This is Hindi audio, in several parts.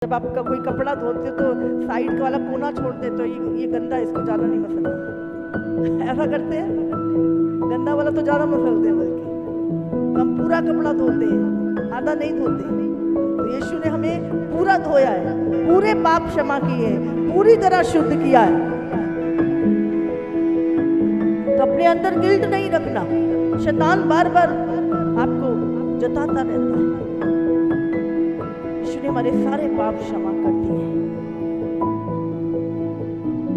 जब आपका कोई कपड़ा धोते तो साइड वाला कोना छोड़ दे तो ये गंदा, इसको ज्यादा नहीं मसलना, ऐसा करते हैं। गंदा वाला तो ज्यादा मसलते हैं, बल्कि हम पूरा कपड़ा धोते हैं, आधा नहीं धोते। तो यीशु ने हमें पूरा धोया है, पूरे पाप क्षमा किए हैं, पूरी तरह शुद्ध किया है। तो अपने अंदर गिल्ट नहीं रखना। शैतान बार बार आपको जताता रहता है। यीशु ने हमारे सारे पाप क्षमा कर दिए हैं,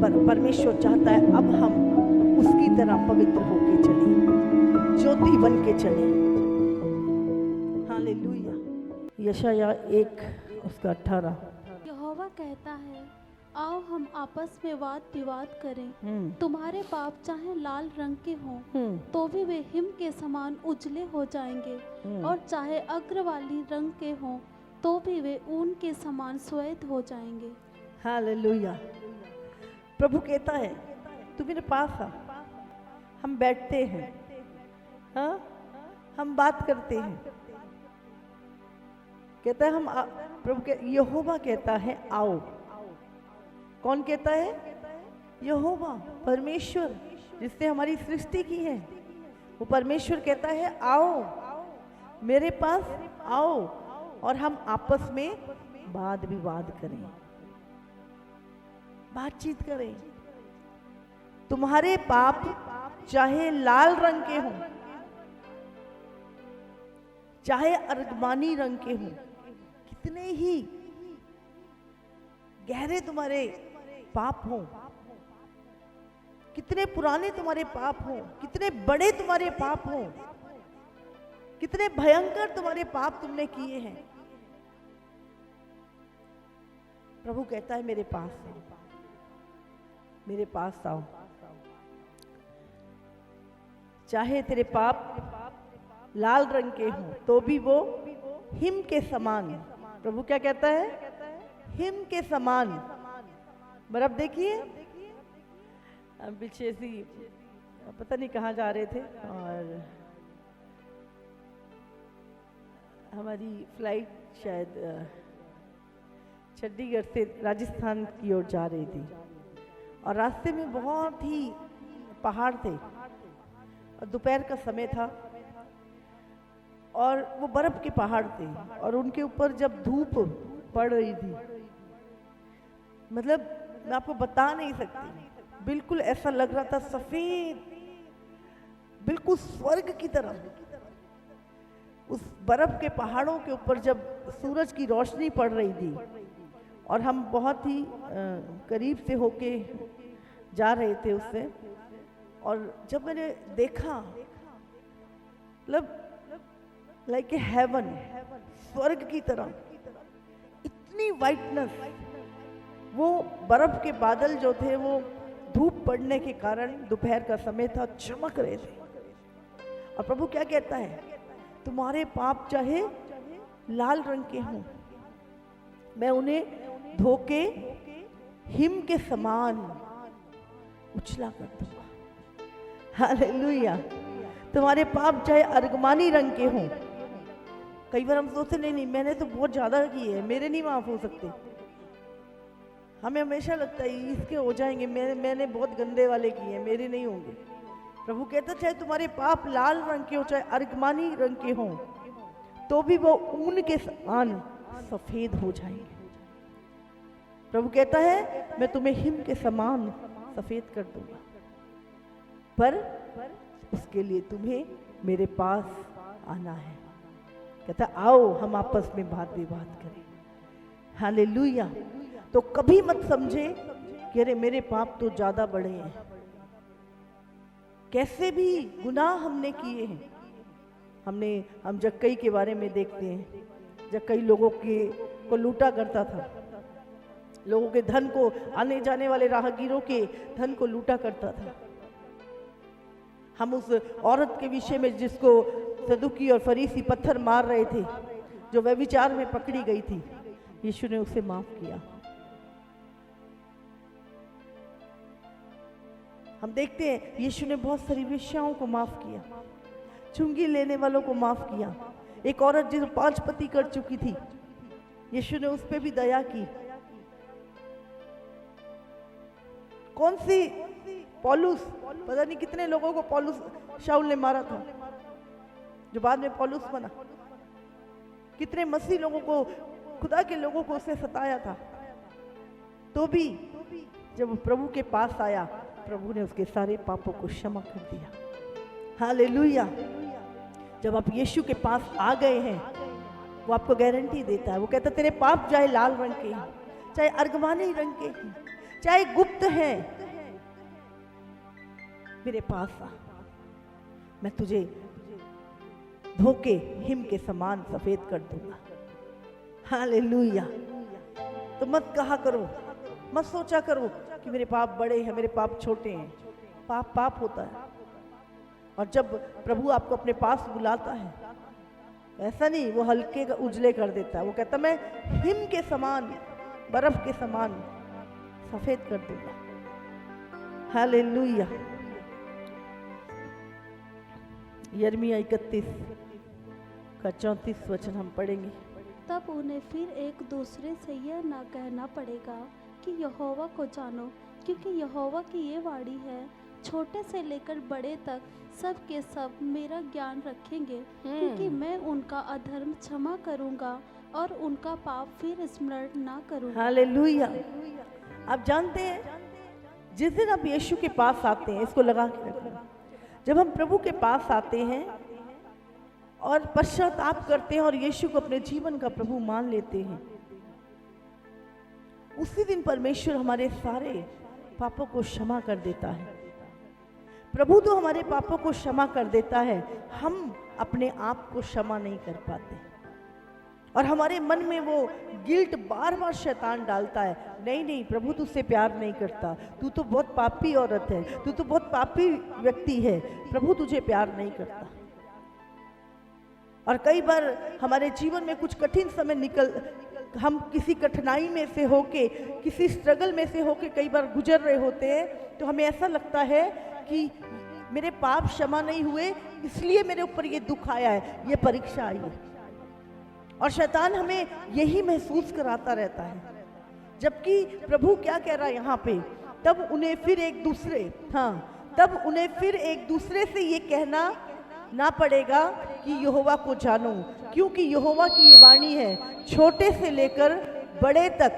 पर परमेश्वर चाहता है अब हम उसकी तरह पवित्र होके चलें, ज्योति बन के चलें। हालेलुया। यशाया 1 उसका 18। यहोवा कहता है, आओ हम आपस में वाद विवाद करें। तुम्हारे पाप चाहे लाल रंग के हों तो भी वे हिम के समान उजले हो जाएंगे, और चाहे अग्रवाली रंग के हों तो भी वे ऊन के समान श्वेत हो जाएंगे। हालेलुया। प्रभु कहता है तू मेरे पास आ, हम बैठते हैं, हाँ, हम बात करते हैं। कहता है प्रभु के यहोवा कहता है आओ। कौन कहता है? यहोवा, परमेश्वर जिसने हमारी सृष्टि की है, वो परमेश्वर कहता है आओ मेरे पास आओ और हम आपस में वाद विवाद करें, बातचीत करें। तुम्हारे पाप चाहे लाल रंग के हों, चाहे अर्गमानी रंग के हों, कितने ही गहरे तुम्हारे पाप हों, कितने पुराने तुम्हारे पाप हों, कितने बड़े तुम्हारे पाप हों, कितने भयंकर तुम्हारे पाप तुमने किए हैं, प्रभु कहता है मेरे पास आओ, मेरे पास आओ। चाहे तेरे पाप लाल रंग के हों तो भी वो हिम के समान। प्रभु क्या कहता है? हिम के समान। बराबर देखिए, पीछे सी पता नहीं कहाँ जा रहे थे और हमारी फ्लाइट शायद चंडीगढ़ से राजस्थान की ओर जा रही थी और रास्ते में बहुत ही पहाड़ थे और दोपहर का समय था और वो बर्फ के पहाड़ थे और उनके ऊपर जब धूप पड़ रही थी, मतलब मैं आपको बता नहीं सकती, बिल्कुल ऐसा लग रहा था सफेद, बिल्कुल स्वर्ग की तरह। उस बर्फ के पहाड़ों के ऊपर जब सूरज की रोशनी पड़ रही थी और हम बहुत ही करीब से होके जा रहे थे उससे, और जब मैंने देखा मतलब लाइक ए हेवन, स्वर्ग की तरह, इतनी वाइटनेस, वो बर्फ के बादल जो थे वो धूप पड़ने के कारण दोपहर का समय था, चमक रहे थे। और प्रभु क्या कहता है? तुम्हारे पाप चाहे लाल रंग के हों, मैं उन्हें धो के हिम के समान उछला कर दूंगा। हालेलुया। तुम्हारे पाप चाहे अर्गमानी रंग के हों। कई बार हम सोचते नहीं मैंने तो बहुत ज्यादा किए हैं, मेरे नहीं माफ हो सकते। हमें हमेशा लगता है इसके हो जाएंगे, मैंने बहुत गंदे वाले किए हैं, मेरे नहीं होंगे। प्रभु कहता चाहे तुम्हारे पाप लाल रंग के हो, चाहे अर्गमानी रंग के हों, तो भी वो ऊन के समान सफेद हो जाएंगे। प्रभु कहता है मैं तुम्हें हिम के समान सफेद कर दूंगा, पर उसके लिए तुम्हें मेरे पास आना है। कहता आओ हम आपस में वाद विवाद करें। हालेलुया। तो कभी मत समझे कि अरे मेरे पाप तो ज्यादा बड़े हैं। कैसे भी गुनाह हमने किए हैं। हम जक्कई के बारे में देखते हैं, जक्कई लोगों को लूटा करता था, लोगों के धन को, आने जाने वाले राहगीरों के धन को लूटा करता था। हम उस औरत के विषय में जिसको सदुकी और फरीसी पत्थर मार रहे थे, जो व्यभिचार में पकड़ी गई थी, यीशु ने उसे माफ किया। हम देखते हैं यीशु ने बहुत सारी वेश्याओं को माफ किया, चुंगी लेने वालों को माफ किया। एक औरत जो 5 पति कर चुकी थी, यीशु ने उस पे भी दया की। कौन सी पौलुस, पता नहीं कितने लोगों को पौलुस शाऊल ने मारा था, जो बाद में पौलुस बना। कितने मसीह लोगों को, खुदा के लोगों को उसने सताया था, तो भी जब वो प्रभु के पास आया, प्रभु ने उसके सारे पापों को क्षमा कर दिया। हालेलुया। जब आप यीशु के पास आ गए हैं, वो आपको गारंटी देता है। वो कहता तेरे पाप चाहे लाल रंग के हैं, चाहे अर्गवानी रंग के हैं, चाहे गुप्त हैं, मेरे पास आ, मैं तुझे धोके हिम के समान सफेद कर दूंगा। हालेलुया। तो मत कहा करो, मत सोचा करो कि मेरे पाप बड़े हैं, मेरे पाप छोटे हैं। पाप पाप होता है। और जब प्रभु आपको अपने पास बुलाता है, ऐसा नहीं वो हल्के का उजले कर देता है। वो कहता मैं हिम के समान, बर्फ के समान सफेद कर दूंगा। हालेलुया। यिर्मयाह 31 का 34 वचन हम पढ़ेंगे। तब उन्हें फिर एक दूसरे से यह ना कहना पड़ेगा कि यहोवा को जानो, क्योंकि यहोवा की ये वाणी है, छोटे से लेकर बड़े तक सब के सब मेरा ज्ञान रखेंगे, क्योंकि मैं उनका अधर्म क्षमा करूंगा और उनका पाप फिर स्मरण ना करूंगा। हालेलुया। आप जानते हैं, जिस दिन आप यीशु के पास आते हैं, इसको लगा के रखना, जब हम प्रभु के पास आते हैं और पश्चाताप करते हैं और यीशु को अपने जीवन का प्रभु मान लेते हैं, उसी दिन परमेश्वर हमारे सारे पापों को क्षमा कर देता है। प्रभु तो हमारे पापों को क्षमा कर देता है, हम अपने आप को क्षमा नहीं कर पाते। और हमारे मन में वो गिल्ट बार बार शैतान डालता है, नहीं नहीं प्रभु तुझसे प्यार नहीं करता, तू तो बहुत पापी औरत है, तू तो बहुत पापी व्यक्ति है, प्रभु तुझे प्यार नहीं करता। और कई बार हमारे जीवन में कुछ कठिन समय हम किसी कठिनाई में से होके, किसी स्ट्रगल में से होके कई बार गुजर रहे होते हैं, तो हमें ऐसा लगता है कि मेरे पाप क्षमा नहीं हुए, इसलिए मेरे ऊपर ये दुख आया है, ये परीक्षा आई है। और शैतान हमें यही महसूस कराता रहता है, जबकि प्रभु क्या कह रहा है यहाँ पे, तब उन्हें फिर एक दूसरे से ये कहना ना पड़ेगा कि यहोवा को जानो, क्योंकि यहोवा की ये वाणी है, छोटे से लेकर बड़े तक,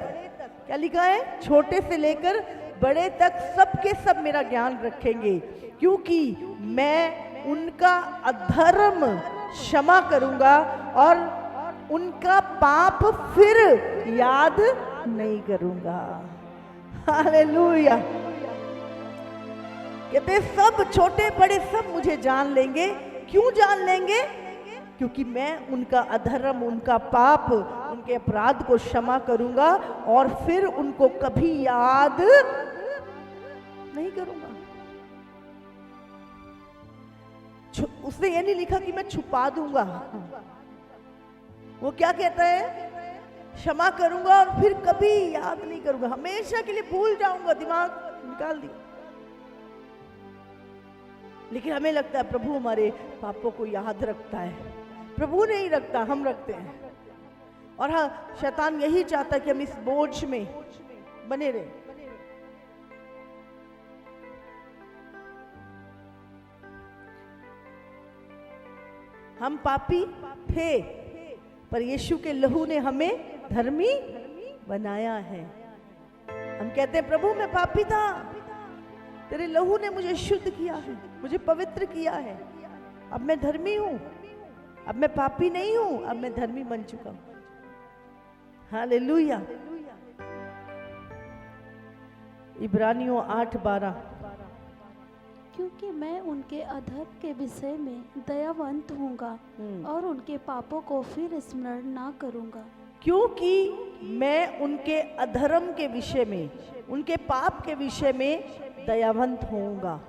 क्या लिखा है, छोटे से लेकर बड़े तक सब के सब मेरा ज्ञान रखेंगे, क्योंकि मैं उनका अधर्म क्षमा करूंगा और उनका पाप फिर याद नहीं करूंगा। हालेलुया। कहते सब छोटे बड़े सब मुझे जान लेंगे। क्यों जान लेंगे? क्योंकि मैं उनका अधर्म, उनका पाप, उनके अपराध को क्षमा करूंगा और फिर उनको कभी याद नहीं करूंगा। उसने ये नहीं लिखा कि मैं छुपा दूंगा। वो क्या कहता है, क्षमा करूंगा और फिर कभी याद नहीं करूंगा, हमेशा के लिए भूल जाऊंगा, दिमाग निकाल दिया। लेकिन हमें लगता है प्रभु हमारे पापों को याद रखता है। प्रभु नहीं रखता, हम रखते हैं। और हाँ, शैतान यही चाहता है कि हम इस बोझ में बने रहे। हम पापी थे, पर यीशु के लहू ने हमें धर्मी बनाया है। हम कहते हैं प्रभु मैं पापी था, तेरे लहू ने मुझे शुद्ध किया है, मुझे पवित्र किया है, अब मैं धर्मी हूं, अब मैं पापी नहीं हूं, अब मैं धर्मी बन चुका हूं। हालेलुया। इब्रानियों 8:12, क्योंकि मैं उनके अधर्म के विषय में दयावंत हूँगा और उनके पापों को फिर स्मरण ना करूँगा। क्योंकि मैं उनके अधर्म के विषय में, उनके पाप के विषय में दयावंत होऊंगा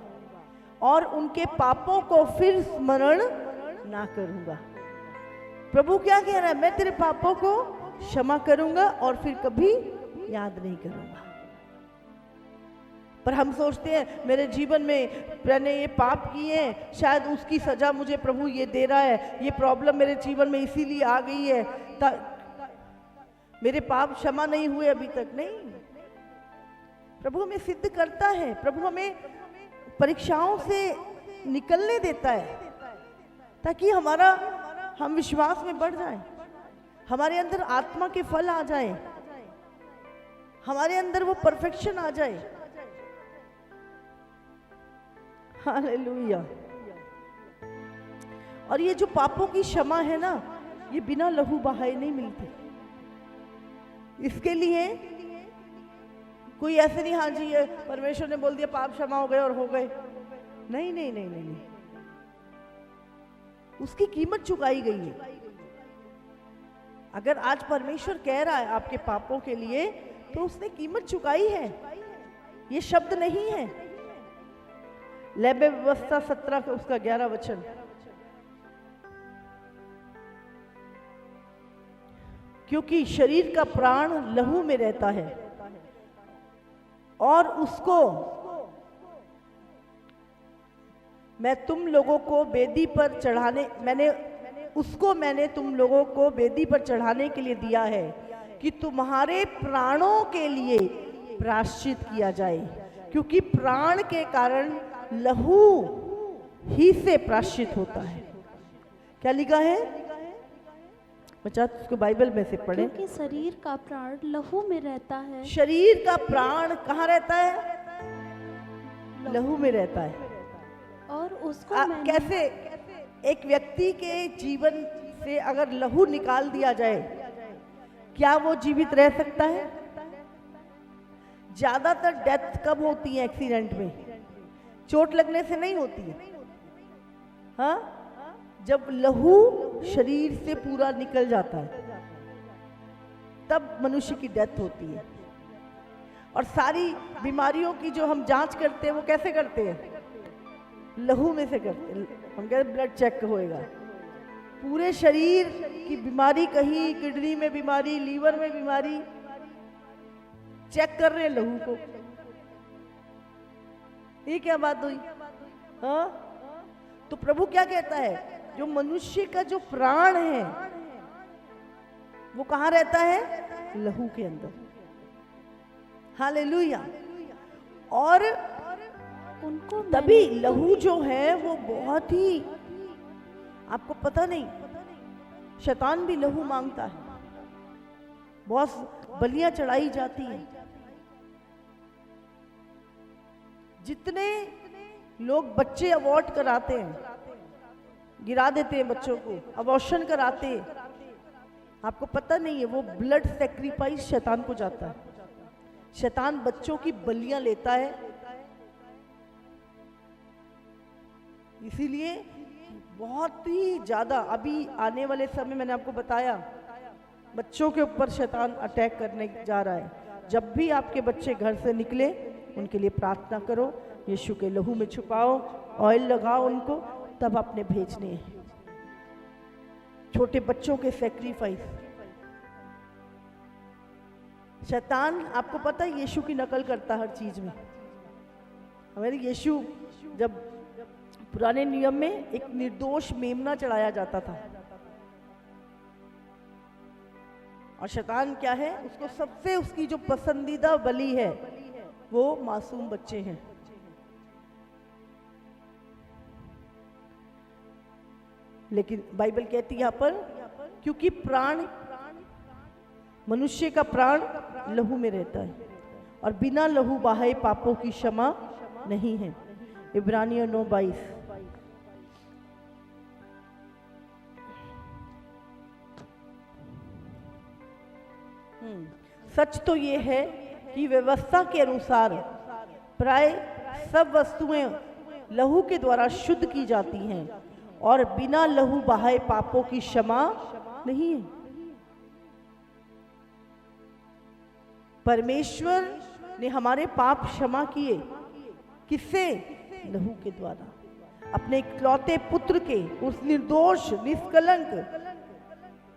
और उनके पापों को फिर स्मरण ना करूंगा। प्रभु क्या कह रहा है, मैं तेरे पापों को क्षमा करूंगा और फिर कभी याद नहीं करूंगा। पर हम सोचते हैं मेरे जीवन में मैंने ये पाप किए हैं, शायद उसकी सजा मुझे प्रभु ये दे रहा है, ये प्रॉब्लम मेरे जीवन में इसीलिए आ गई है। मेरे पाप क्षमा नहीं हुए अभी तक, नहीं। प्रभु हमें सिद्ध करता है, प्रभु हमें परीक्षाओं से निकलने देता है ताकि हम विश्वास में बढ़ जाएं, हमारे अंदर आत्मा के फल आ जाएं, हमारे अंदर वो परफेक्शन आ जाए। हालेलुया। और ये जो पापों की क्षमा है ना, ये बिना लहू बहाए नहीं मिलती। इसके लिए कोई ऐसे नहीं, हाँ जी ये परमेश्वर ने बोल दिया पाप क्षमा हो गए और हो गए, नहीं नहीं नहीं नहीं, नहीं। उसकी कीमत चुकाई गई है। अगर आज परमेश्वर कह रहा है आपके पापों के लिए, तो उसने कीमत चुकाई है, ये शब्द नहीं है। लेबे व्यवस्था 17 का उसका 11 वचन, क्योंकि शरीर का प्राण लहू में रहता है और उसको मैं तुम लोगों को वेदी पर चढ़ाने मैंने तुम लोगों को वेदी पर चढ़ाने के लिए दिया है कि तुम्हारे प्राणों के लिए प्रायश्चित किया जाए, क्योंकि प्राण के कारण लहू ही से प्रायश्चित होता है। क्या लिखा है बच्चा, उसको बाइबल में से पढ़े। क्योंकि शरीर का प्राण लहू में रहता है। शरीर का प्राण कहाँ रहता है? लहू में रहता है। और उसको कैसे एक व्यक्ति के जीवन से अगर लहू निकाल दिया जाए, क्या वो जीवित रह सकता है? ज्यादातर डेथ कब होती है? एक्सीडेंट में, चोट लगने से नहीं होती है। हाँ, जब लहू शरीर से पूरा निकल जाता है तब मनुष्य की डेथ होती है। और सारी बीमारियों की जो हम जांच करते हैं वो कैसे करते हैं? लहू में से करते हैं। हम कहते ब्लड चेक होएगा, पूरे शरीर की बीमारी, कहीं किडनी में बीमारी, लीवर में बीमारी, चेक कर रहे हैं लहू को। ये क्या बात हुई? हाँ, तो प्रभु क्या कहता है? जो मनुष्य का जो प्राण है वो कहाँ रहता है? लहू के अंदर। हालेलुया। और उनको तभी लहू जो है वो बहुत ही, आपको पता नहीं, शैतान भी लहू मांगता है, बहुत बलियां चढ़ाई जाती हैं। जितने लोग बच्चे अबॉर्ट कराते हैं, गिरा देते हैं बच्चों को, अबॉर्शन कराते हैं, आपको पता नहीं है वो ब्लड सैक्रिफाइस शैतान को जाता है। शैतान बच्चों की बलियां लेता है, इसीलिए बहुत ही ज्यादा अभी आने वाले समय, मैंने आपको बताया, बच्चों के ऊपर शैतान अटैक करने जा रहा है। जब भी आपके बच्चे घर से निकले, उनके लिए प्रार्थना करो, यीशु के लहू में छुपाओ, ऑयल लगाओ उनको, तब आपने भेजने हैं। छोटे बच्चों के सैक्रिफाइस, शैतान आपको पता है यीशु की नकल करता हर चीज में। हमारे यीशु, जब पुराने नियम में एक निर्दोष मेमना चढ़ाया जाता था, और शैतान क्या है, उसको सबसे, उसकी जो पसंदीदा बलि है वो मासूम बच्चे हैं। लेकिन बाइबल कहती है यहाँ पर, क्योंकि प्राण, मनुष्य का प्राण लहू में रहता है और बिना लहू बहाए पापों की क्षमा नहीं है। इब्रानियों 9:22। सच तो ये है कि व्यवस्था के अनुसार प्राय सब वस्तुएं लहू के द्वारा शुद्ध की जाती हैं और बिना लहू बहाए पापों की क्षमा नहीं है। परमेश्वर ने हमारे पाप क्षमा किए, किससे? लहू के द्वारा, अपने इकलौते पुत्र के, उस निर्दोष निष्कलंक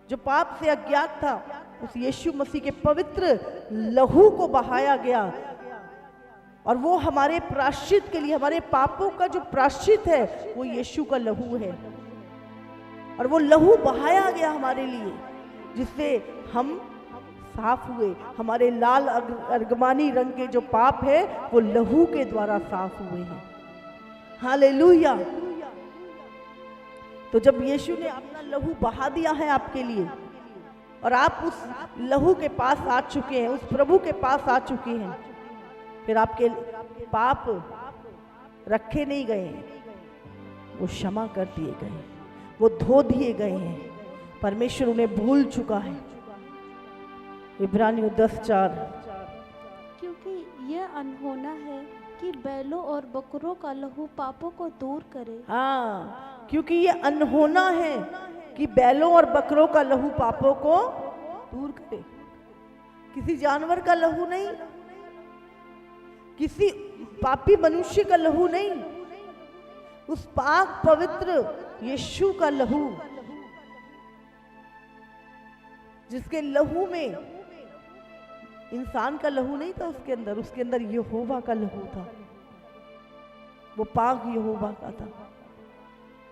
जो पाप से अज्ञात था, उस यीशु मसीह के पवित्र लहू को बहाया गया, और वो हमारे प्रायश्चित के लिए, हमारे पापों का जो प्रायश्चित है वो यीशु का लहू है। और वो लहू बहाया गया हमारे लिए, जिससे हम साफ हुए। हमारे लाल अर्गमानी रंग के जो पाप है वो लहू के द्वारा साफ हुए हैं। हालेलुया। तो जब यीशु ने अपना लहू बहा दिया है आपके लिए और आप उस लहू के पास आ चुके हैं, उस प्रभु के पास आ चुके हैं, फिर आपके पाप रखे नहीं गए हैं, वो क्षमा कर दिए गए, वो धो दिए गए हैं। परमेश्वर उन्हें भूल चुका है। इब्रानियों 10:4। क्योंकि यह अनहोना है कि बैलों और बकरों का लहू पापों को दूर करे। हाँ, क्योंकि ये अनहोना है कि बैलों और बकरों का लहू पापों को दूर करे। किसी जानवर का लहू नहीं, किसी पापी मनुष्य का लहू नहीं, उस पाक पवित्र यीशु का लहू, जिसके लहू में इंसान का लहू नहीं था, उसके अंदर यहोवा का लहू था। वो पाक यहोवा का था।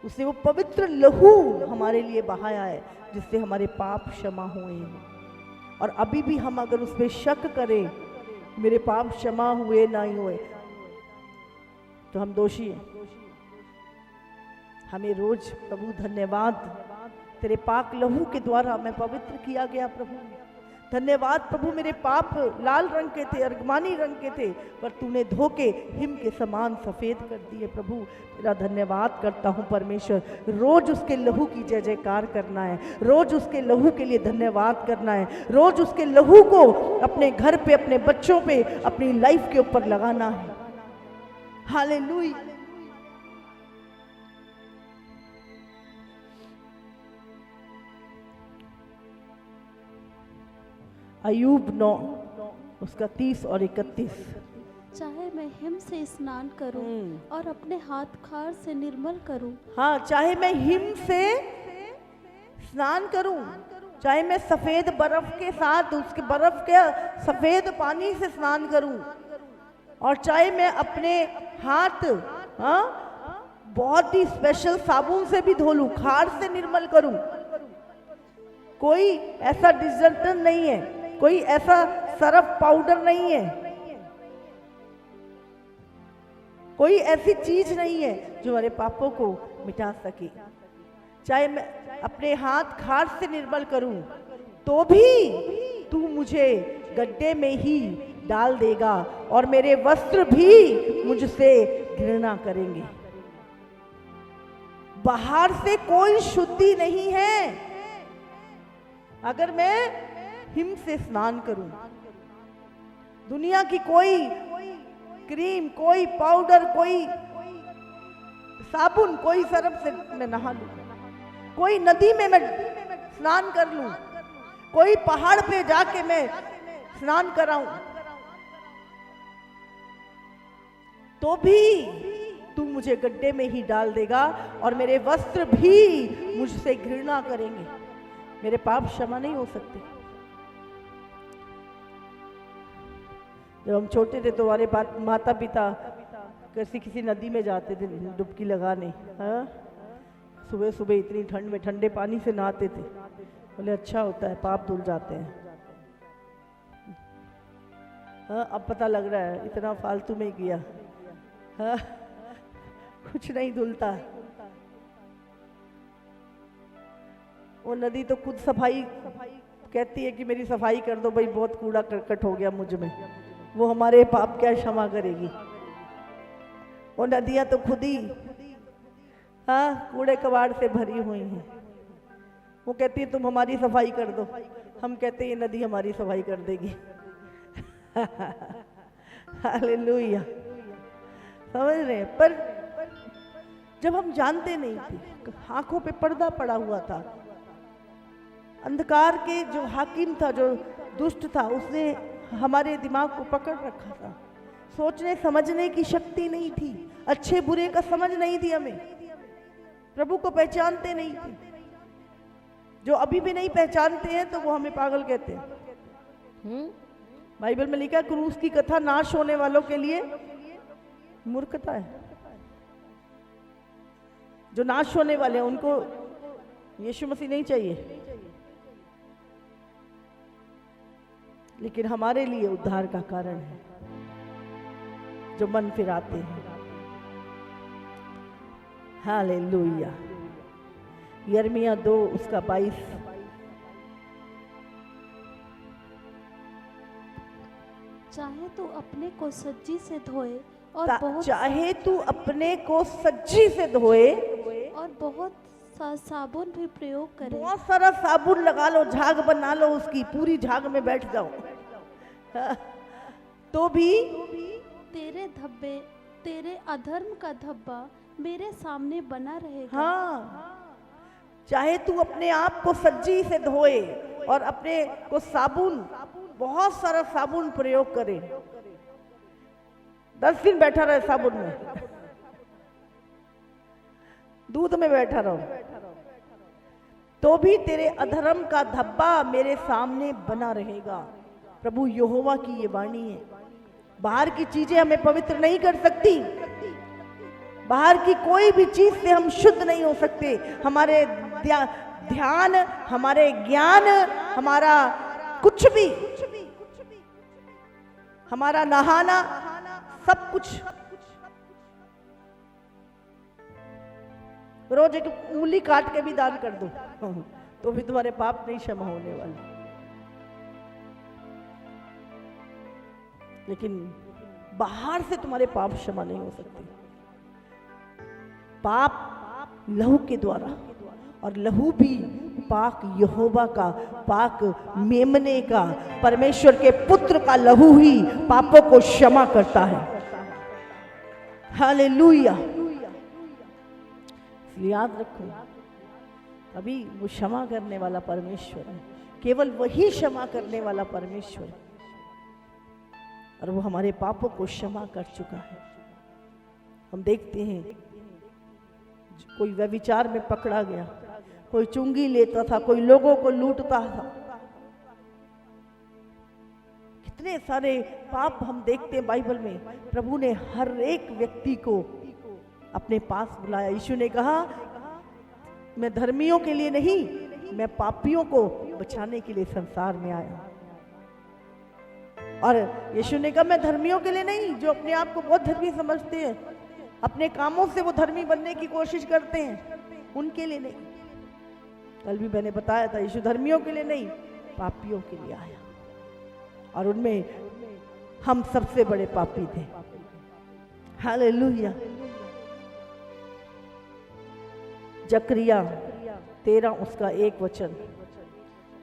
उसने वो पवित्र लहू हमारे लिए बहाया है, जिससे हमारे पाप क्षमा हुए हैं। और अभी भी हम अगर उसमें शक करें मेरे पाप क्षमा हुए नहीं हुए, तो हम दोषी हैं। हमें रोज प्रभु धन्यवाद, तेरे पाक लहू के द्वारा मैं पवित्र किया गया प्रभु। धन्यवाद प्रभु, मेरे पाप लाल रंग के थे, अर्गमानी रंग के थे, पर तूने धो के हिम के समान सफेद कर दिए। प्रभु तेरा धन्यवाद करता हूँ परमेश्वर। रोज उसके लहू की जय जयकार करना है, रोज उसके लहू के लिए धन्यवाद करना है, रोज उसके लहू को अपने घर पे, अपने बच्चों पे, अपनी लाइफ के ऊपर लगाना है। हालेलुया। अय्यूब 9 उसका 30 और 31। चाहे मैं हिम से स्नान करूं और अपने हाथ खार से निर्मल करूं। हाँ, चाहे मैं हिम से स्नान करूं, चाहे मैं सफेद बर्फ के साथ, उसके बर्फ के सफेद पानी से स्नान करूं, और चाहे मैं अपने हाथ बहुत ही स्पेशल साबुन से भी धो लूं, खार से निर्मल करूं। कोई ऐसा डिटर्जेंट नहीं है, कोई ऐसा सरफ पाउडर नहीं है, कोई ऐसी चीज नहीं है जो हमारे पापों को मिटा सके। चाहे मैं अपने हाथ खार से निर्मल करूं, तो भी तू मुझे गड्ढे में ही डाल देगा और मेरे वस्त्र भी मुझसे घृणा करेंगे। बाहर से कोई शुद्धि नहीं है। अगर मैं हिम से स्नान करूं, दुनिया की कोई क्रीम, कोई पाउडर, कोई साबुन, कोई सरफ से मैं नहा लूं, कोई नदी में मैं स्नान कर लूं, कोई पहाड़ पे जाके मैं स्नान कराऊं, तो भी तू मुझे गड्ढे में ही डाल देगा और मेरे वस्त्र भी मुझसे घृणा करेंगे। मेरे पाप क्षमा नहीं हो सकते। जब हम छोटे थे तो हमारे माता पिता किसी नदी में जाते थे डुबकी लगाने। हाँ, सुबह सुबह इतनी ठंड में ठंडे पानी से नहाते थे। बोले अच्छा होता है, पाप धुल जाते हैं। हाँ, अब पता लग रहा है इतना फालतू में किया। हाँ, कुछ नहीं धुलता। वो नदी तो खुद सफाई कहती है कि मेरी सफाई कर दो भाई, बहुत कूड़ा करकट हो गया मुझ में। वो हमारे पाप क्या क्षमा करेगी? वो नदियां तो खुद ही कूड़े कबाड़ से भरी हुई हैं। वो कहती है तुम हमारी सफाई कर दो, हम कहते हैं ये नदी हमारी सफाई कर देगी। हालेलुया। समझ रहे? पर जब हम जानते नहीं थे, आंखों पे पर्दा पड़ा हुआ था, अंधकार के जो हाकिम था, जो दुष्ट था, उसने हमारे दिमाग को पकड़ रखा था। सोचने समझने की शक्ति नहीं थी, अच्छे बुरे का समझ नहीं थी हमें, प्रभु को पहचानते नहीं थे। जो अभी भी नहीं पहचानते हैं तो वो हमें पागल कहते हैं। बाइबल में लिखा है क्रूस की कथा नाश होने वालों के लिए मूर्खता है। जो नाश होने वाले हैं उनको यीशु मसीह नहीं चाहिए। लेकिन हमारे लिए उद्धार का कारण है जो मन फिराते हैं। हालेलुया। यिर्मयाह 2 उसका 22। चाहे तू अपने को सज्जी से धोए और बहुत चाहे तू अपने को सज्जी से धोए और बहुत सा साबुन भी प्रयोग करे। बहुत सारा साबुन लगा लो, झाग बना लो उसकी, पूरी झाग में बैठ जाओ, तो भी तेरे अधर्म का धब्बा मेरे सामने बना रहेगा। हाँ, चाहे तू अपने आप को सज्जी से धोए और अपने को साबुन, बहुत सारा साबुन प्रयोग करे, 10 दिन बैठा रहे साबुन में, दूध में बैठा रहो, तो भी तेरे अधर्म का धब्बा मेरे सामने बना रहेगा। प्रभु यहोवा की ये वाणी है। बाहर की चीजें हमें पवित्र नहीं कर सकती, बाहर की कोई भी चीज से हम शुद्ध नहीं हो सकते। हमारे ध्यान, हमारे ज्ञान, हमारा कुछ भी, हमारा नहाना, सब कुछ। रोज एक उंगली काट के भी दान कर दो तो भी तुम्हारे पाप नहीं क्षमा होने वाले। लेकिन बाहर से तुम्हारे पाप क्षमा नहीं हो सकते। पाप लहू के द्वारा, और लहू भी पाक यहोवा का, पाक मेमने का, परमेश्वर के पुत्र का लहू ही पापों को क्षमा करता है। हालेलुया। इसलिए याद रखो, अभी वो क्षमा करने वाला परमेश्वर है, केवल वही क्षमा करने वाला परमेश्वर है, और वो हमारे पापों को क्षमा कर चुका है। हम देखते हैं कोई व्यभिचार में पकड़ा गया, कोई चुंगी लेता था, कोई लोगों को लूटता था, कितने सारे पाप हम देखते हैं बाइबल में। प्रभु ने हर एक व्यक्ति को अपने पास बुलाया। यीशु ने कहा, मैं धर्मियों के लिए नहीं, मैं पापियों को बचाने के लिए संसार में आया। और यीशु ने कहा, मैं धर्मियों के लिए नहीं, जो अपने आप को बहुत धर्मी समझते हैं, अपने कामों से वो धर्मी बनने की कोशिश करते हैं, उनके लिए नहीं। कल भी मैंने बताया था, यीशु धर्मियों के लिए नहीं, पापियों के लिए आया, और उनमें हम सबसे बड़े पापी थे। हालेलुया। जकरिया 13 उसका 1 वचन।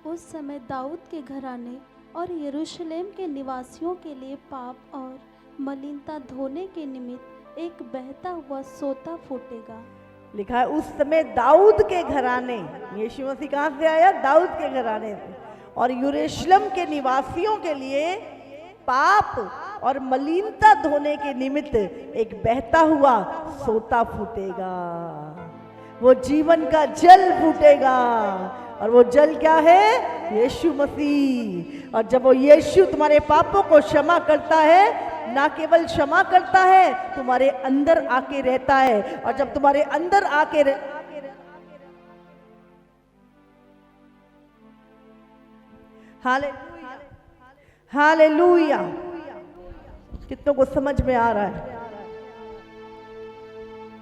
उस समय दाऊद के घराने और यरूशलेम के निवासियों के लिए पाप और मलिनता धोने के निमित्त एक बहता हुआ सोता फूटेगा। लिखा है उस समय दाऊद के घराने, यीशु मसीह कहाँ से आया? दाऊद के घराने से। और यरूशलेम के निवासियों के लिए पाप और मलिनता धोने के निमित्त एक बहता हुआ सोता फूटेगा। वो जीवन का जल फूटेगा, और वो जल क्या है? यीशु मसीह। और जब वो यीशु तुम्हारे पापों को क्षमा करता है, ना केवल क्षमा करता है, तुम्हारे अंदर आके रहता है। और जब तुम्हारे अंदर आके हालेलुया, हालेलुया। कितनों को समझ में आ रहा है?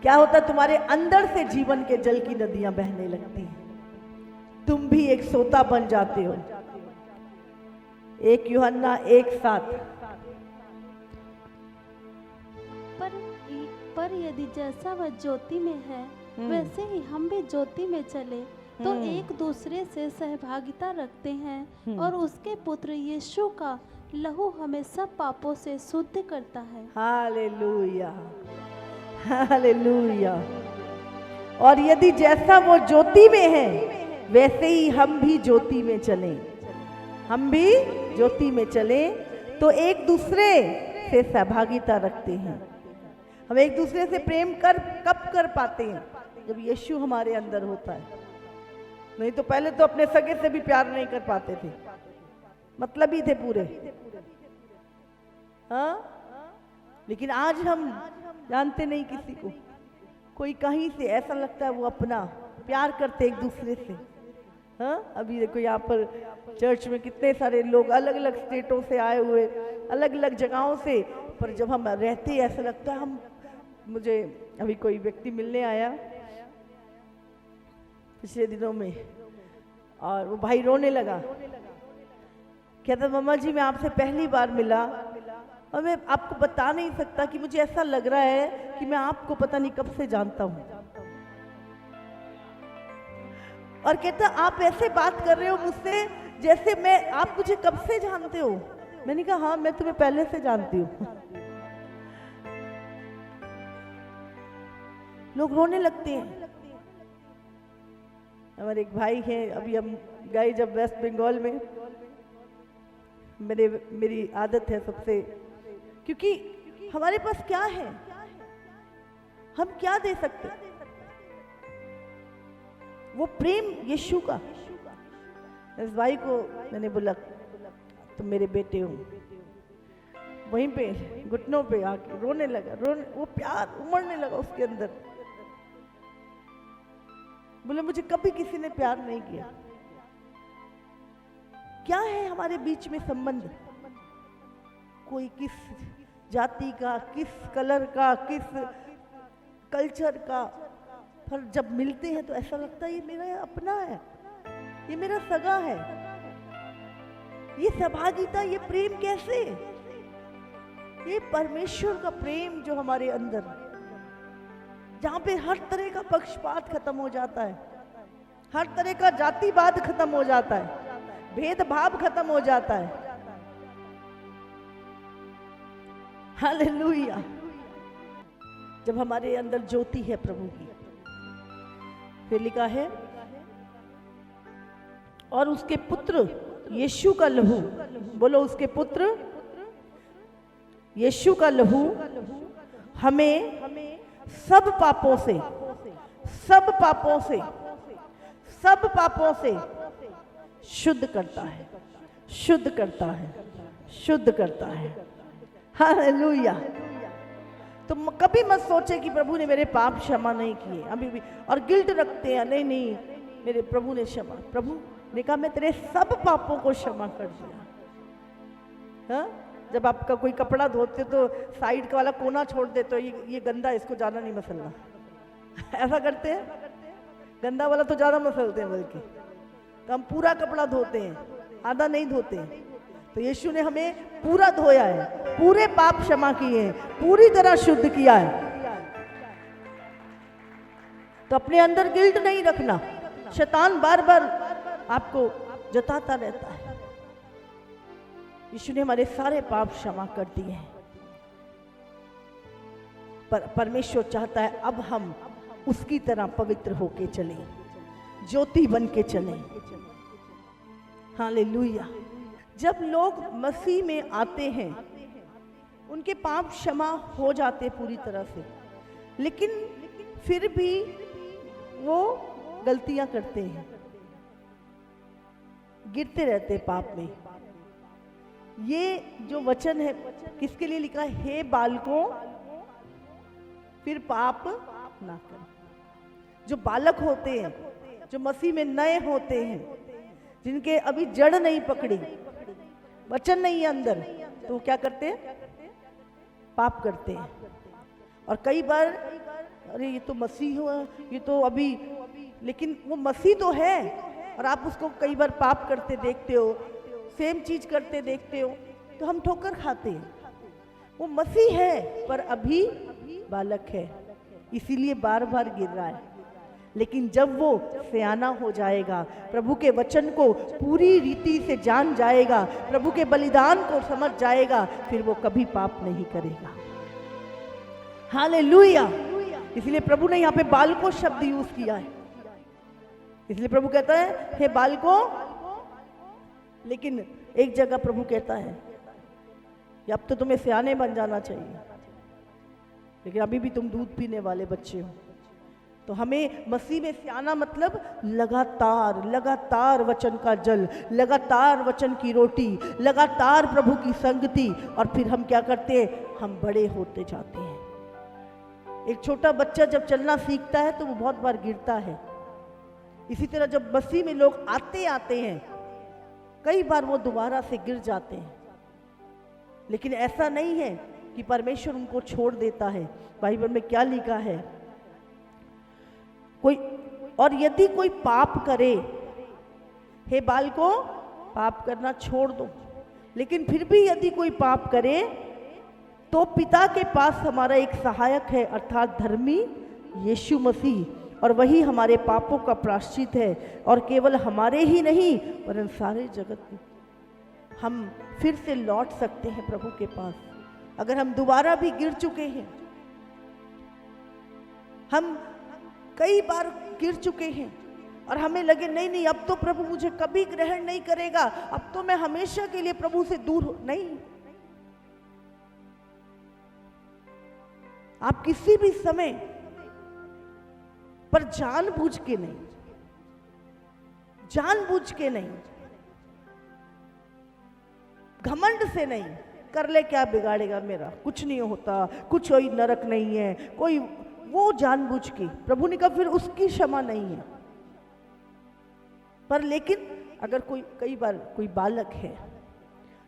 क्या होता है? तुम्हारे अंदर से जीवन के जल की नदियां बहने लगती हैं, तुम भी एक सोता बन जाते हो। 1 यूहन्ना 1:7। पर यदि जैसा वह ज्योति में है, वैसे ही हम भी ज्योति में चले तो एक दूसरे से सहभागिता रखते हैं, और उसके पुत्र यीशु का लहू हमें सब पापों से शुद्ध करता है। Hallelujah, hallelujah. और यदि जैसा वो ज्योति में है, वैसे ही हम भी ज्योति में चलें, हम भी ज्योति में चलें तो एक दूसरे से सहभागिता रखते हैं। हम एक दूसरे से प्रेम कब कर पाते हैं? जब यीशु हमारे अंदर होता है। नहीं तो पहले तो अपने सगे से भी प्यार नहीं कर पाते थे, मतलब ही थे पूरे। हाँ, लेकिन आज हम जानते नहीं किसी को, कोई कहीं से ऐसा लगता है वो अपना, प्यार करते एक दूसरे से, हाँ, अभी देखो यहाँ पर चर्च में कितने सारे लोग अलग अलग स्टेटों से आए हुए, अलग अलग जगहों से, पर जब हम रहते हैं ऐसा लगता है मुझे अभी कोई व्यक्ति मिलने आया पिछले दिनों में, और वो भाई रोने लगा, कहता मम्मा जी मैं आपसे पहली बार मिला और मैं आपको बता नहीं सकता कि मुझे ऐसा लग रहा है कि मैं आपको पता नहीं कब से जानता हूँ। और कहता आप ऐसे बात कर रहे हो मुझसे जैसे आप मुझे कब से जानते हो। मैंने कहा हाँ मैं तुम्हें पहले से जानती हूँ। लोग रोने लगते हैं। हमारे एक भाई हैं, अभी हम गए जब वेस्ट बंगाल में, मेरी आदत है सबसे, क्योंकि हमारे पास क्या है, हम क्या दे सकते, वो प्रेम यीशु का। इस भाई को मैंने बोला तुम मेरे बेटे हो, वहीं पे घुटनों पे आके रोने लगा, वो प्यार उमड़ने लगा उसके अंदर। बोले मुझे कभी किसी ने प्यार नहीं किया। क्या है हमारे बीच में संबंध, कोई किस जाति का, किस कलर का, किस कल्चर का, पर जब मिलते हैं तो ऐसा लगता है ये मेरा अपना है, ये मेरा सगा है। ये सहभागिता, ये प्रेम कैसे, ये परमेश्वर का प्रेम जो हमारे अंदर, जहां पे हर तरह का पक्षपात खत्म हो जाता है, हर तरह का जातिवाद खत्म हो जाता है, भेदभाव खत्म हो जाता है। हालेलुया। जब हमारे अंदर ज्योति है प्रभु की, फिर लिखा है और उसके पुत्र यीशु का लहू, बोलो उसके पुत्र यीशु का लहू हमें सब पापों से, सब पापों से, सब पापों से शुद्ध करता है, शुद्ध करता है, शुद्ध करता है। हालेलुया। तो कभी मत सोचे कि प्रभु ने मेरे पाप क्षमा नहीं किए अभी भी, और गिल्ट रखते हैं, नहीं नहीं मेरे प्रभु ने क्षमा, प्रभु ने कहा मैं तेरे सब पापों को क्षमा कर दिया। हाँ? जब आपका कोई कपड़ा धोते तो साइड का वाला कोना छोड़ देते हो, ये गंदा, इसको ज्यादा नहीं मसलना। ऐसा करते हैं, गंदा वाला तो ज्यादा मसलते हैं, बल्कि तो हम पूरा कपड़ा धोते हैं, आधा नहीं धोते हैं। तो यीशु ने हमें पूरा धोया है, पूरे पाप क्षमा किए हैं, पूरी तरह शुद्ध किया है। तो अपने अंदर गिल्ट नहीं रखना। शैतान बार बार आपको जताता रहता है। यीशु ने हमारे सारे पाप क्षमा कर दिए हैं, पर परमेश्वर चाहता है अब हम उसकी तरह पवित्र होके चलें, ज्योति बन के चलें। हालेलुया। जब लोग मसीह में आते हैं उनके पाप क्षमा हो जाते पूरी तरह से, लेकिन फिर भी वो गलतियां करते हैं, गिरते रहते पाप में। ये जो वचन है किसके लिए लिखा है? हे बालकों फिर पाप ना करो। जो बालक होते हैं, जो मसीह में नए होते हैं, जिनके अभी जड़ नहीं पकड़ी, वचन नहीं है अंदर, तो क्या करते हैं? पाप करते हैं। और कई बार अरे ये तो मसीह हुआ, ये तो अभी, लेकिन वो मसीह तो है और आप उसको कई बार पाप करते देखते हो, सेम चीज करते देखते हो, तो हम ठोकर खाते हैं। वो मसीह है पर अभी बालक है, इसीलिए बार बार गिर रहा है। लेकिन जब वो सयाना हो जाएगा, प्रभु के वचन को पूरी रीति से जान जाएगा, प्रभु के बलिदान को समझ जाएगा, फिर वो कभी पाप नहीं करेगा। हालेलुया। इसलिए प्रभु ने यहाँ पे बालकों शब्द यूज किया है। इसलिए प्रभु कहता है हे बालकों, लेकिन एक जगह प्रभु कहता है कि अब तो तुम्हें सयाने बन जाना चाहिए, लेकिन अभी भी तुम दूध पीने वाले बच्चे हो। तो हमें मसीह में सयाना मतलब लगातार लगातार वचन का जल, लगातार वचन की रोटी, लगातार प्रभु की संगति, और फिर हम क्या करते हैं? हम बड़े होते जाते हैं। एक छोटा बच्चा जब चलना सीखता है तो वो बहुत बार गिरता है, इसी तरह जब मसीह में लोग आते आते हैं, कई बार वो दोबारा से गिर जाते हैं, लेकिन ऐसा नहीं है कि परमेश्वर उनको छोड़ देता है। बाइबल में क्या लिखा है, और यदि कोई पाप करे, हे बालको पाप करना छोड़ दो, लेकिन फिर भी यदि कोई पाप करे तो पिता के पास हमारा एक सहायक है, अर्थात धर्मी यीशु मसीह, और वही हमारे पापों का प्रायश्चित है, और केवल हमारे ही नहीं वरन सारे जगत में। हम फिर से लौट सकते हैं प्रभु के पास। अगर हम दोबारा भी गिर चुके हैं, हम कई बार गिर चुके हैं और हमें लगे नहीं नहीं अब तो प्रभु मुझे कभी ग्रहण नहीं करेगा, अब तो मैं हमेशा के लिए प्रभु से दूर नहीं। आप किसी भी समय पर जानबूझ के नहीं, जानबूझ के नहीं, घमंड से नहीं, कर ले क्या बिगाड़ेगा मेरा, कुछ नहीं होता, कुछ कोई नरक नहीं है कोई, वो जानबूझ के। प्रभु ने कहा फिर उसकी क्षमा नहीं है। पर लेकिन अगर कोई कई बार कोई बालक है,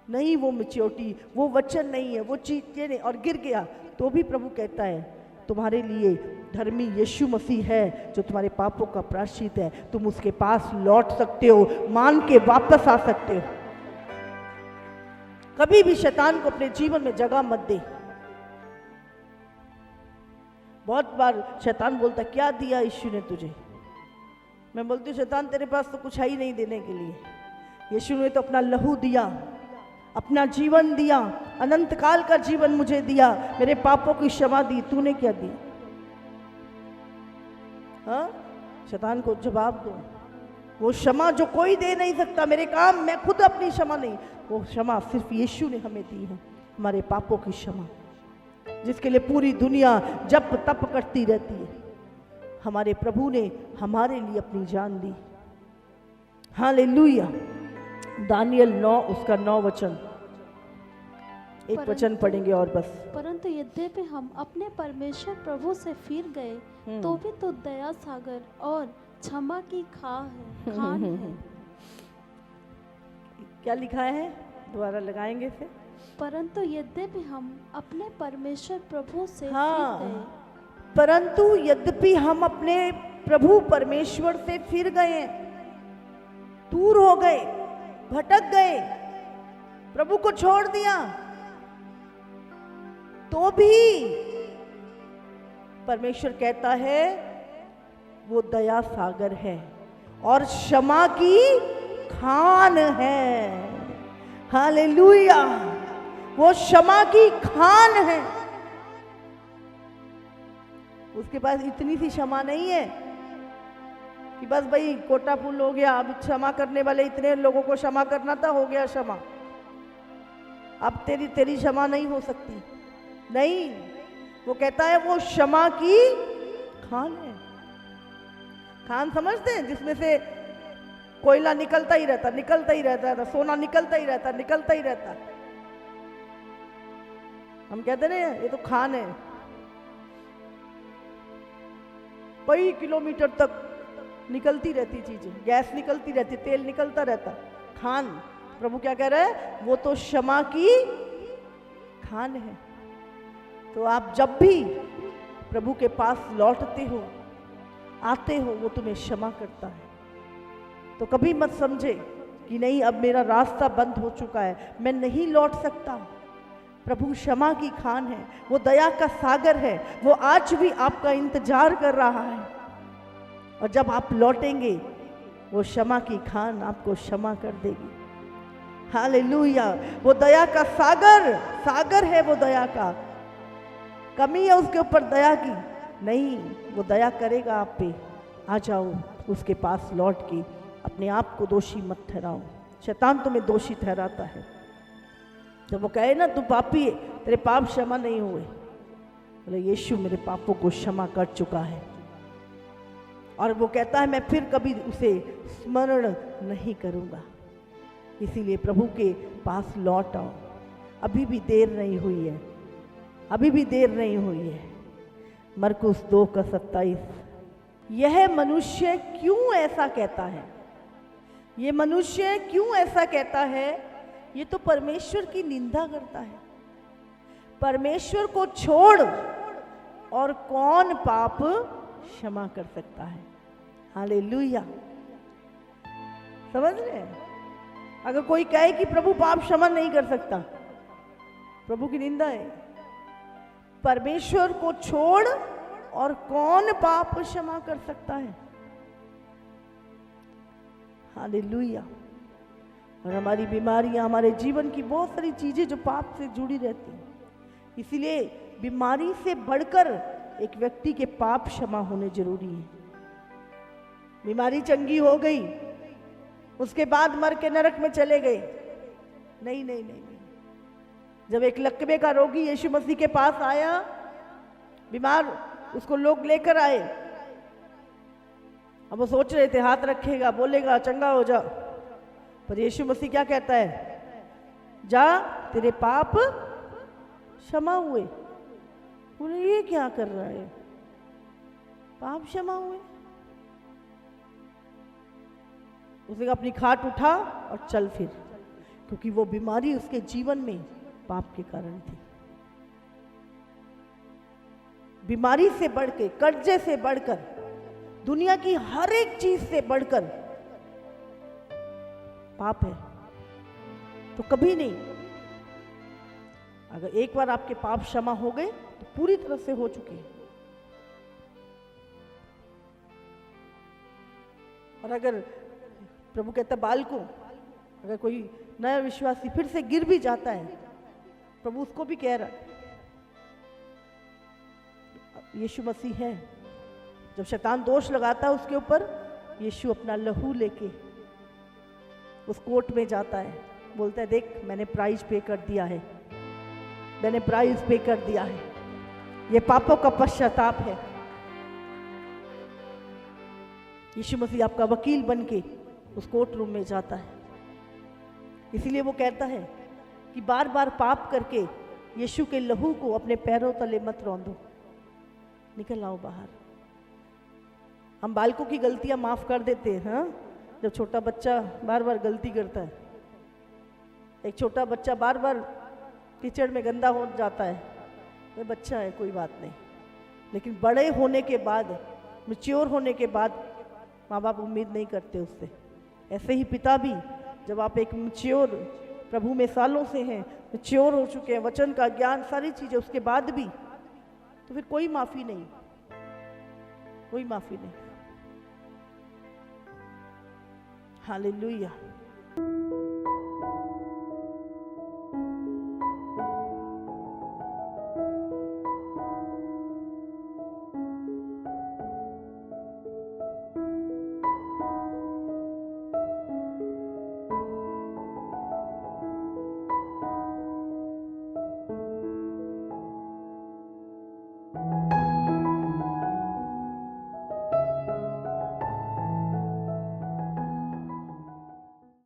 नहीं वो मैच्योरिटी, वो वचन नहीं है, वो चीजें नहीं, और गिर गया, तो भी प्रभु कहता है तुम्हारे लिए धर्मी यीशु मसीह है जो तुम्हारे पापों का प्रायश्चित है, तुम उसके पास लौट सकते हो, मान के वापस आ सकते हो। कभी भी शैतान को अपने जीवन में जगह मत दे। बहुत बार शैतान बोलता क्या दिया यीशु ने तुझे, मैं बोलती हूँ शैतान तेरे पास तो कुछ है ही नहीं देने के लिए, यीशु ने तो अपना लहू दिया, अपना जीवन दिया, अनंत काल का जीवन मुझे दिया, मेरे पापों की क्षमा दी, तूने क्या दिया? हाँ, शैतान को जवाब दो। वो क्षमा जो कोई दे नहीं सकता, मेरे काम मैं खुद अपनी क्षमा नहीं, वो क्षमा सिर्फ यीशु ने हमें दी है, हमारे पापों की क्षमा, जिसके लिए पूरी दुनिया जप तप करती रहती है। हमारे प्रभु ने हमारे लिए अपनी जान दी। हालेलुया। दानियल 9 उसका 9 वचन, एक वचन पढ़ेंगे और बस। परंतु यद्यपि हम अपने परमेश्वर प्रभु से फिर गए तो भी तो दया सागर और क्षमा की खान है। क्या लिखा है, दोबारा लगाएंगे फिर। परंतु यद्यपि हम अपने परमेश्वर प्रभु से हाँ, फिर गए, परंतु यद्यपि हम अपने प्रभु परमेश्वर से फिर गए, दूर हो गए, भटक गए, प्रभु को छोड़ दिया, तो भी परमेश्वर कहता है वो दया सागर है और क्षमा की खान है। हालेलुया, वो क्षमा की खान है। उसके पास इतनी सी क्षमा नहीं है कि बस भाई कोटा फुल हो गया, अब क्षमा करने वाले इतने लोगों को क्षमा करना था, हो गया क्षमा, अब तेरी क्षमा नहीं हो सकती। नहीं, वो कहता है वो क्षमा की खान है। खान समझते हैं, जिसमें से कोयला निकलता ही रहता, निकलता ही रहता, सोना निकलता ही रहता, निकलता ही रहता। हम कहते ना ये तो खान है, कई किलोमीटर तक निकलती रहती चीजें, गैस निकलती रहती, तेल निकलता रहता, खान। प्रभु क्या कह रहा है, वो तो क्षमा की खान है। तो आप जब भी प्रभु के पास लौटते हो, आते हो, वो तुम्हें क्षमा करता है। तो कभी मत समझे कि नहीं अब मेरा रास्ता बंद हो चुका है, मैं नहीं लौट सकता। प्रभु क्षमा की खान है, वो दया का सागर है, वो आज भी आपका इंतजार कर रहा है। और जब आप लौटेंगे, वो क्षमा की खान आपको क्षमा कर देगी। हालेलुया। वो दया का सागर है, वो दया का, कमी है उसके ऊपर दया की नहीं, वो दया करेगा आप पे। आ जाओ उसके पास लौट के, अपने आप को दोषी मत ठहराओ। शैतान तुम्हें दोषी ठहराता है, जब वो कहे ना तू पापी है, तेरे पाप क्षमा नहीं हुए, बोले यीशु मेरे पापों को क्षमा कर चुका है, और वो कहता है मैं फिर कभी उसे स्मरण नहीं करूंगा। इसीलिए प्रभु के पास लौट आओ, अभी भी देर नहीं हुई है, अभी भी देर नहीं हुई है। मरकुस 2 का 27, यह मनुष्य क्यों ऐसा कहता है, ये मनुष्य क्यों ऐसा कहता है, ये तो परमेश्वर की निंदा करता है। परमेश्वर को छोड़ और कौन पाप क्षमा कर सकता है। हालेलुया, समझ रहे हैं? अगर कोई कहे कि प्रभु पाप क्षमा नहीं कर सकता, प्रभु की निंदा है। परमेश्वर को छोड़ और कौन पाप क्षमा कर सकता है। हालेलुया। और हमारी बीमारियां, हमारे जीवन की बहुत सारी चीजें जो पाप से जुड़ी रहती हैं, इसीलिए बीमारी से बढ़कर एक व्यक्ति के पाप क्षमा होने जरूरी है। बीमारी चंगी हो गई, उसके बाद मर के नरक में चले गए, नहीं नहीं नहीं नहीं। जब एक लकवे का रोगी यीशु मसीह के पास आया, बीमार, उसको लोग लेकर आए। अब वो सोच रहे थे हाथ रखेगा, बोलेगा चंगा हो जा, पर यीशु मसीह क्या कहता है, जा तेरे पाप क्षमा हुए। बोले ये क्या कर रहा है, पाप क्षमा हुए। उसने अपनी खाट उठा और चल फिर, क्योंकि वो बीमारी उसके जीवन में पाप के कारण थी। बीमारी से बढ़ के, कर्जे से बढ़कर, दुनिया की हर एक चीज से बढ़कर पाप है। तो कभी नहीं, अगर एक बार आपके पाप क्षमा हो गए तो पूरी तरह से हो चुके हैं। और अगर प्रभु कहता बालकों, अगर कोई नया विश्वासी फिर से गिर भी जाता है, प्रभु उसको भी कह रहा है, यीशु मसीह है, जब शैतान दोष लगाता है उसके ऊपर, यीशु अपना लहू लेके उस कोर्ट में जाता है, बोलता है देख मैंने प्राइस पे कर दिया है, मैंने प्राइस पे कर दिया है, ये पापों का पश्चाताप है। यीशु मसीह आपका वकील बन के उस कोर्ट रूम में जाता है। इसीलिए वो कहता है कि बार बार पाप करके यीशु के लहू को अपने पैरों तले मत रौंदो, निकल आओ बाहर। हम बालकों की गलतियां माफ कर देते हैं, हाँ? जब छोटा बच्चा बार बार गलती करता है, एक छोटा बच्चा बार बार कीचड़ में गंदा हो जाता है, वो बच्चा है कोई बात नहीं, लेकिन बड़े होने के बाद, मैच्योर होने के बाद माँ बाप उम्मीद नहीं करते उससे। ऐसे ही पिता भी, जब आप एक मैच्योर प्रभु में सालों से हैं, मैच्योर हो चुके हैं, वचन का ज्ञान, सारी चीजें, उसके बाद भी तो फिर कोई माफी नहीं, कोई माफी नहीं। हालेलुया।